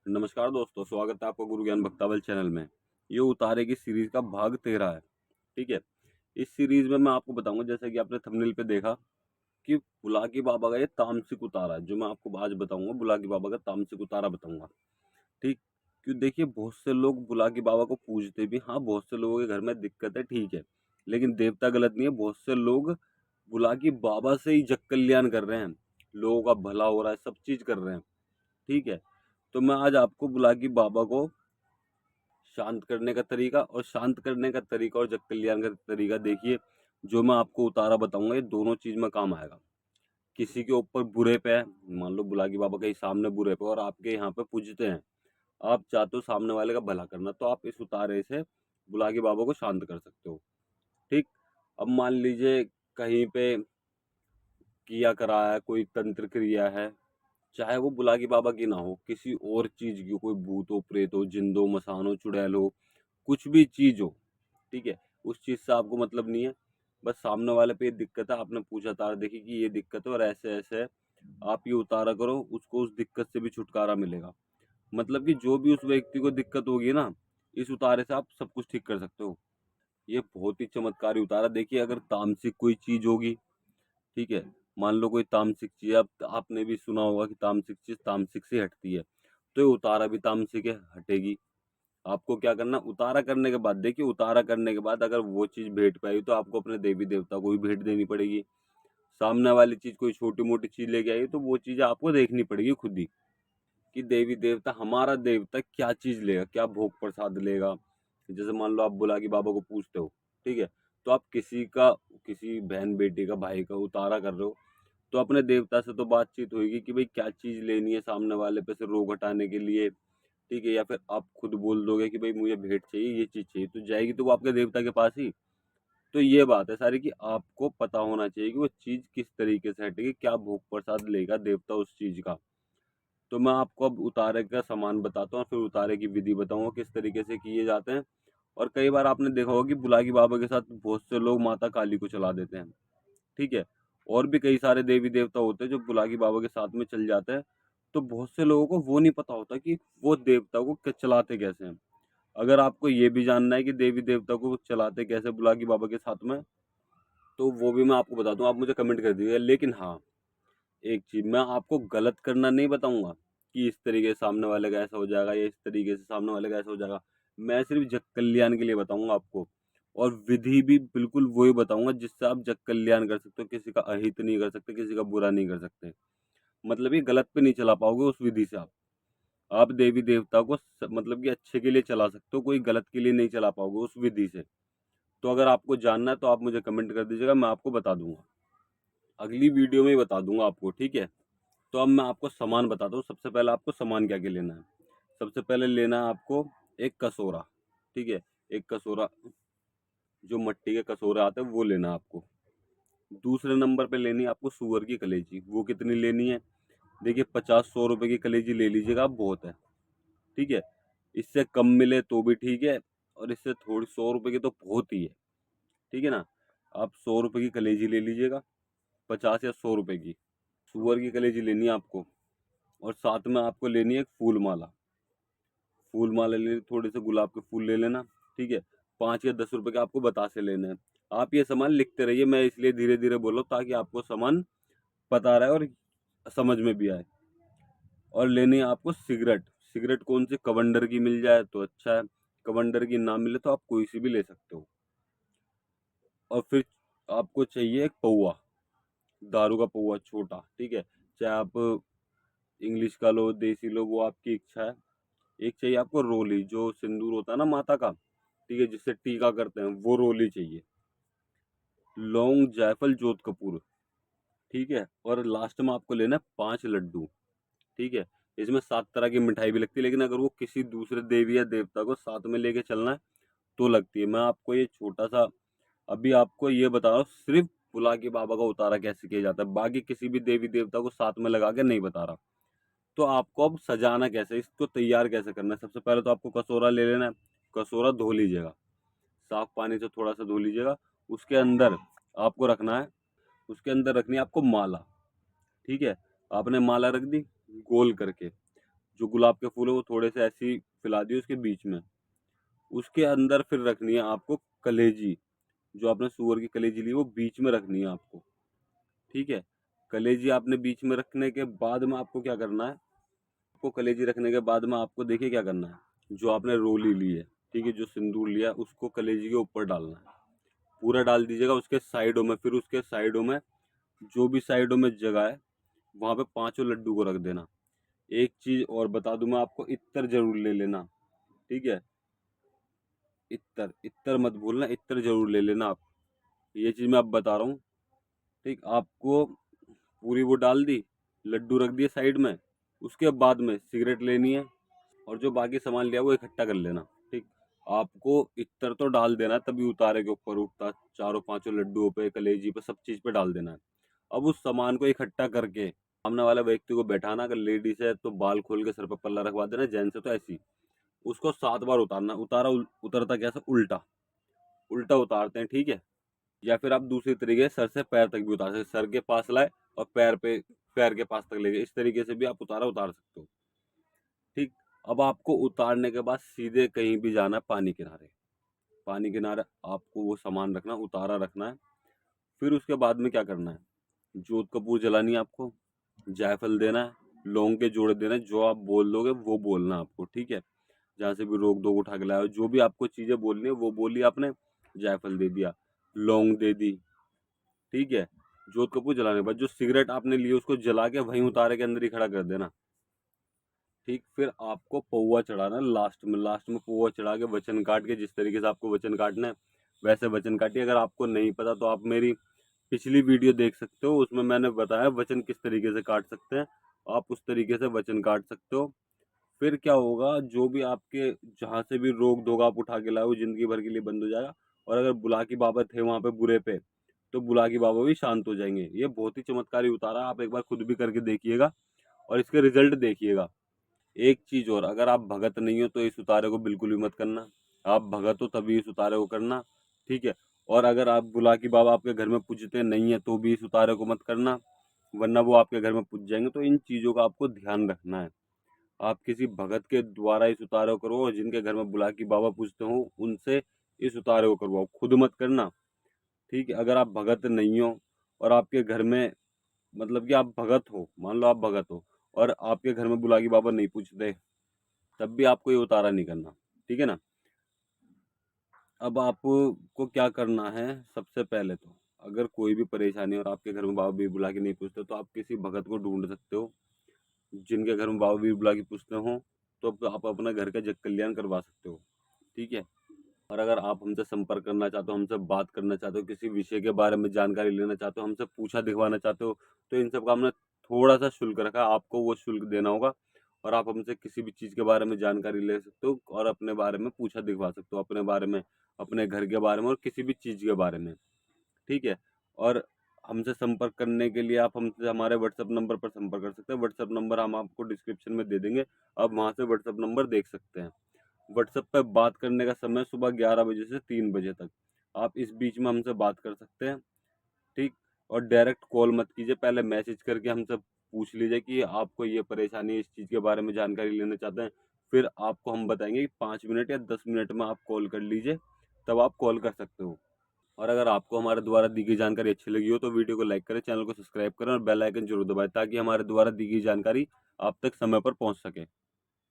नमस्कार दोस्तों, स्वागत है आपका गुरु ज्ञान भक्तावल चैनल में। ये उतारे की सीरीज का भाग 13 है। ठीक है। इस सीरीज में मैं आपको बताऊंगा, जैसे कि आपने थंबनेल पे देखा, कि बुलाकी बाबा का ये तामसिक उतारा है। जो मैं आपको आज बताऊंगा, बुलाकी बाबा का तामसिक उतारा बताऊंगा। ठीक। क्यों, देखिए, बहुत से लोग बुलाकी बाबा को पूजते भी, हाँ, बहुत से लोगों के घर में दिक्कत है, ठीक है, लेकिन देवता गलत नहीं है। बहुत से लोग बुलाकी बाबा से ही जग कल्याण कर रहे हैं, लोगों का भला हो रहा है, सब चीज कर रहे हैं। ठीक है। तो मैं आज आपको बुलाकी बाबा को शांत करने का तरीका और जग कल्याण का तरीका, देखिए, जो मैं आपको उतारा बताऊंगा, ये दोनों चीज में काम आएगा। किसी के ऊपर बुरे पे है, मान लो बुलाकी बाबा के सामने बुरे पे और आपके यहाँ पे पूजते हैं, आप चाहते हो सामने वाले का भला करना, तो आप इस उतारे से बुलाकी बाबा को शांत कर सकते हो। ठीक। अब मान लीजिए कहीं पे किया कराया कोई तंत्र क्रिया है, चाहे वो बुलाकी बाबा की ना हो, किसी और चीज की, कोई भूत हो, प्रेत हो, जिंद हो, मसान हो, चुड़ैल हो, कुछ भी चीज हो, ठीक है, उस चीज से आपको मतलब नहीं है। बस सामने वाले पे ये दिक्कत है, आपने पूछा तार देखी कि ये दिक्कत है और ऐसे ऐसे है, आप ये उतारा करो, उसको उस दिक्कत से भी छुटकारा मिलेगा। मतलब कि जो भी उस व्यक्ति को दिक्कत होगी ना, इस उतारे से आप सब कुछ ठीक कर सकते हो। ये बहुत ही चमत्कारी उतारा। देखिए, अगर तामसिक कोई चीज होगी, ठीक है, मान लो कोई तामसिक चीज, अब आपने भी सुना होगा कि तामसिक चीज तामसिक से हटती है, तो ये उतारा भी तामसिक है, हटेगी। आपको क्या करना, उतारा करने के बाद, देखिए, उतारा करने के बाद अगर वो चीज भेंट पाई तो आपको अपने देवी देवता को भी भेंट देनी पड़ेगी। सामने वाली चीज कोई छोटी मोटी चीज लेके आई तो वो चीज आपको देखनी पड़ेगी खुद ही, कि देवी देवता, हमारा देवता क्या चीज लेगा, क्या भोग प्रसाद लेगा। जैसे मान लो आप बुलाकी बाबा को पूछते हो, ठीक है, तो आप किसी बहन बेटी का, भाई का उतारा कर रहे हो, तो अपने देवता से तो बातचीत होगी कि भाई क्या चीज लेनी है सामने वाले पे से रोग हटाने के लिए। ठीक है। या फिर आप खुद बोल दोगे कि भाई मुझे भेंट चाहिए, ये चीज चाहिए, तो जाएगी तो वो आपके देवता के पास ही। तो ये बात है सारी, कि आपको पता होना चाहिए कि वो चीज किस तरीके से हटेगी, क्या भोग प्रसाद लेगा देवता उस चीज का। तो मैं आपको अब उतारे का सामान बताता हूँ, फिर उतारे की विधि बताऊंगा किस तरीके से किए जाते हैं। और कई बार आपने देखा होगा कि बुलाकी बाबा के साथ बहुत से लोग माता काली को चला देते हैं। ठीक है। और भी कई सारे देवी देवता होते हैं जो बुलाकी बाबा के साथ में चल जाते हैं। तो बहुत से लोगों को वो नहीं पता होता कि वो देवता को चलाते कैसे हैं। अगर आपको ये भी जानना है कि देवी देवता को चलाते कैसे बुलाकी बाबा के साथ में, तो वो भी मैं आपको बता दूं, आप मुझे कमेंट कर दीजिएगा। लेकिन हाँ, एक चीज मैं आपको गलत करना नहीं बताऊंगा, कि इस तरीके से सामने वाले का ऐसा हो जाएगा या इस तरीके से सामने वाले का ऐसा हो जाएगा। मैं सिर्फ जग कल्याण के लिए बताऊंगा आपको। और विधि भी बिल्कुल वही बताऊंगा जिससे आप जग कल्याण कर सकते हो, किसी का अहित नहीं कर सकते, किसी का बुरा नहीं कर सकते। मतलब ये गलत पे नहीं चला पाओगे उस विधि से। आप देवी देवता को मतलब कि अच्छे के लिए चला सकते हो, कोई गलत के लिए नहीं चला पाओगे उस विधि से। तो अगर आपको जानना है तो आप मुझे कमेंट कर दीजिएगा, मैं आपको बता दूंगा, अगली वीडियो में ही बता दूंगा आपको। ठीक है। तो अब मैं आपको सामान बताता हूँ। सबसे पहले आपको सामान क्या क्या लेना है। सबसे पहले लेना है आपको एक कसोरा। ठीक है। एक कसोरा, जो मिट्टी के कसोरा आते हैं वो लेना है आपको। दूसरे नंबर पे लेनी है आपको सुअर की कलेजी। वो कितनी लेनी है, देखिए, 50-100 रुपए की कलेजी ले लीजिएगा आप, बहुत है। ठीक है। इससे कम मिले तो भी ठीक है, और इससे थोड़ी 100 रुपए की तो बहुत ही है। ठीक है ना। आप 100 रुपए की कलेजी ले लीजिएगा, 50 या 100 रुपए की सुअर की कलेजी लेनी है आपको। और साथ में आपको लेनी है एक फूल माला। फूल माला ले, थोड़े से गुलाब के फूल ले लेना। ठीक है। 5 या 10 रुपए के आपको बतासे लेने हैं। आप ये सामान लिखते रहिए, मैं इसलिए धीरे धीरे बोल रहा हूँ ताकि आपको सामान पता रहे और समझ में भी आए। और लेनी है आपको सिगरेट। सिगरेट कौन सी, कवंडर की मिल जाए तो अच्छा है, कवंडर की ना मिले तो आप कोई सी भी ले सकते हो। और फिर आपको चाहिए एक पौआ, दारू का पौआ छोटा। ठीक है। चाहे आप इंग्लिश का लो, देसी लो, वो आपकी इच्छा है। एक चाहिए आपको रोली, जो सिंदूर होता है ना माता का, ठीक है, जिससे टीका करते हैं, वो रोली चाहिए। लौंग, जायफल, जोत कपूर। ठीक है। और लास्ट में आपको लेना है 5 लड्डू। ठीक है। इसमें 7 तरह की मिठाई भी लगती है, लेकिन अगर वो किसी दूसरे देवी या देवता को साथ में लेके चलना है तो लगती है। मैं आपको ये छोटा सा अभी आपको ये बता रहा हूँ, सिर्फ बुलाकी बाबा का उतारा कैसे किया जाता है, बाकी किसी भी देवी देवता को साथ में लगा के नहीं बता रहा। तो आपको अब सजाना कैसे, इसको तैयार कैसे करना है। सबसे पहले तो आपको कसोरा ले लेना है। कसोरा धो लीजिएगा, साफ पानी से थोड़ा सा धो लीजिएगा। उसके अंदर आपको रखना है, उसके अंदर रखनी है आपको माला। ठीक है। आपने माला रख दी गोल करके। जो गुलाब के फूल है वो थोड़े से ऐसे ही फैला दिए उसके बीच में। उसके अंदर फिर रखनी है आपको कलेजी, जो आपने सूअर की कलेजी ली वो बीच में रखनी है आपको, ठीक है। कलेजी आपने बीच में रखने के बाद में आपको क्या करना है, आपको कलेजी रखने के बाद में आपको देखिए क्या करना है, जो आपने रोली ली है, ठीक है, जो सिंदूर लिया है, उसको कलेजी के ऊपर डालना है, पूरा डाल दीजिएगा। उसके साइडों में, फिर उसके साइडों में जो भी साइडों में जगह है वहां पे 5 लड्डू को रख देना। एक चीज और बता दूं मैं आपको, इत्र जरूर ले लेना, ठीक है। इत्र इत्र मत भूलना, इत्र जरूर ले लेना आप, ये चीज मैं अब बता रहा हूँ, ठीक। आपको पूरी वो डाल दी, लड्डू रख दिए साइड में, उसके बाद में सिगरेट लेनी है और जो बाकी सामान लिया वो इकट्ठा कर लेना, ठीक। आपको इत्र तो डाल देना है, तभी उतारे के ऊपर उठता, चारों पांचों लड्डुओं पे, कलेजी पे, सब चीज पे डाल देना है। अब उस सामान को इकट्ठा करके सामने वाले व्यक्ति को बैठाना, अगर लेडीज है तो बाल खोल के सर पर पल्ला रखवा देना, जेंट्स है तो ऐसी, उसको 7 बार उतारना। उतरता कैसे, उल्टा उल्टा उतारते हैं, ठीक है। या फिर आप दूसरी तरीके से सर से पैर तक भी उतार सकते, सर के पास लाए और पैर के पास तक ले गए, इस तरीके से भी आप उतार सकते हो, ठीक। अब आपको उतारने के बाद सीधे कहीं भी जाना है पानी किनारे, पानी किनारे आपको वो सामान रखना, उतारा रखना है। फिर उसके बाद में क्या करना है, जोत कपूर जलानी है आपको, जायफल देना है, लौंग के जोड़े देना है, जो आप बोल दोगे वो बोलना है आपको, ठीक है। जहाँ से भी रोक दो उठा के लाओ, जो भी आपको चीजें बोलनी है वो बोली आपने, जायफल दे दिया, लौंग दे दी, ठीक है। जोत कपूर जलाने के बाद जो सिगरेट आपने ली उसको जला के वहीं उतारे के अंदर ही खड़ा कर देना, ठीक। फिर आपको पौवा चढ़ाना है लास्ट में पौवा चढ़ा के वचन काट के, जिस तरीके से आपको वचन काटना है वैसे वचन काटिए। अगर आपको नहीं पता तो आप मेरी पिछली वीडियो देख सकते हो, उसमें मैंने बताया वचन किस तरीके से काट सकते हैं, आप उस तरीके से वचन काट सकते हो। फिर क्या होगा, जो भी आपके जहां से भी रोक दोगा आप उठा के लाए वो जिंदगी भर के लिए बंद हो जाएगा। और अगर बुलाकी बाबा थे वहां पे बुरे पे, तो बुलाकी बाबा भी शांत हो जाएंगे। ये बहुत ही चमत्कारी उतारा, आप एक बार खुद भी करके देखिएगा और इसके रिजल्ट देखिएगा। एक चीज और, अगर आप भगत नहीं हो तो इस उतारे को बिल्कुल भी मत करना, आप भगत हो तभी इस उतारे को करना, ठीक है। और अगर आप बुलाकी बाबा आपके घर में पूजते नहीं है तो भी इस उतारे को मत करना, वरना वो आपके घर में पूज जाएंगे। तो इन चीजों का आपको ध्यान रखना है। आप किसी भगत के द्वारा इस उतारे को करो, और जिनके घर में बुलाकी बाबा पूजते हो उनसे इस उतारे को करवाओ, खुद मत करना, ठीक है। अगर आप भगत नहीं हो और आपके घर में, मतलब कि आप भगत हो, मान लो आप भगत हो और आपके घर में बुलाकी बाबा नहीं पूछते, तब भी आपको ये उतारा नहीं करना, ठीक है ना। अब आपको क्या करना है, सबसे पहले तो अगर कोई भी परेशानी और आपके घर में बाबा बीर बुला के नहीं पूछते तो आप किसी भगत को ढूंढ सकते हो, जिनके घर में बाबा बीर बुला के पूछते हो, तो आप अपना घर का जग कल्याण करवा सकते हो, ठीक है। और अगर आप हमसे संपर्क करना चाहते हो, हमसे बात करना चाहते हो, किसी विषय के बारे में जानकारी लेना चाहते हो, हमसे पूछा दिखवाना चाहते हो, तो इन सब का हमने थोड़ा सा शुल्क रखा है, आपको वो शुल्क देना होगा। और आप हमसे किसी भी चीज़ के बारे में जानकारी ले सकते हो और अपने बारे में पूछा दिखवा सकते हो, अपने बारे में, अपने घर के बारे में और किसी भी चीज़ के बारे में, ठीक है। और हमसे संपर्क करने के लिए आप हमसे हमारे व्हाट्सएप नंबर पर संपर्क कर सकते हैं। व्हाट्सएप नंबर हम आपको डिस्क्रिप्शन में दे देंगे, आप वहाँ से व्हाट्सएप नंबर देख सकते हैं। व्हाट्सएप पे बात करने का समय सुबह 11 बजे से 3 बजे तक, आप इस बीच में हमसे बात कर सकते हैं, ठीक। और डायरेक्ट कॉल मत कीजिए, पहले मैसेज करके हमसे पूछ लीजिए कि आपको ये परेशानी है, इस चीज़ के बारे में जानकारी लेना चाहते हैं, फिर आपको हम बताएंगे कि 5 मिनट या 10 मिनट में आप कॉल कर लीजिए, तब आप कॉल कर सकते हो। और अगर आपको हमारे द्वारा दी गई जानकारी अच्छी लगी हो तो वीडियो को लाइक करें, चैनल को सब्सक्राइब करें और बेल आइकन जरूर दबाएं, ताकि हमारे द्वारा दी गई जानकारी आप तक समय पर पहुंच सके।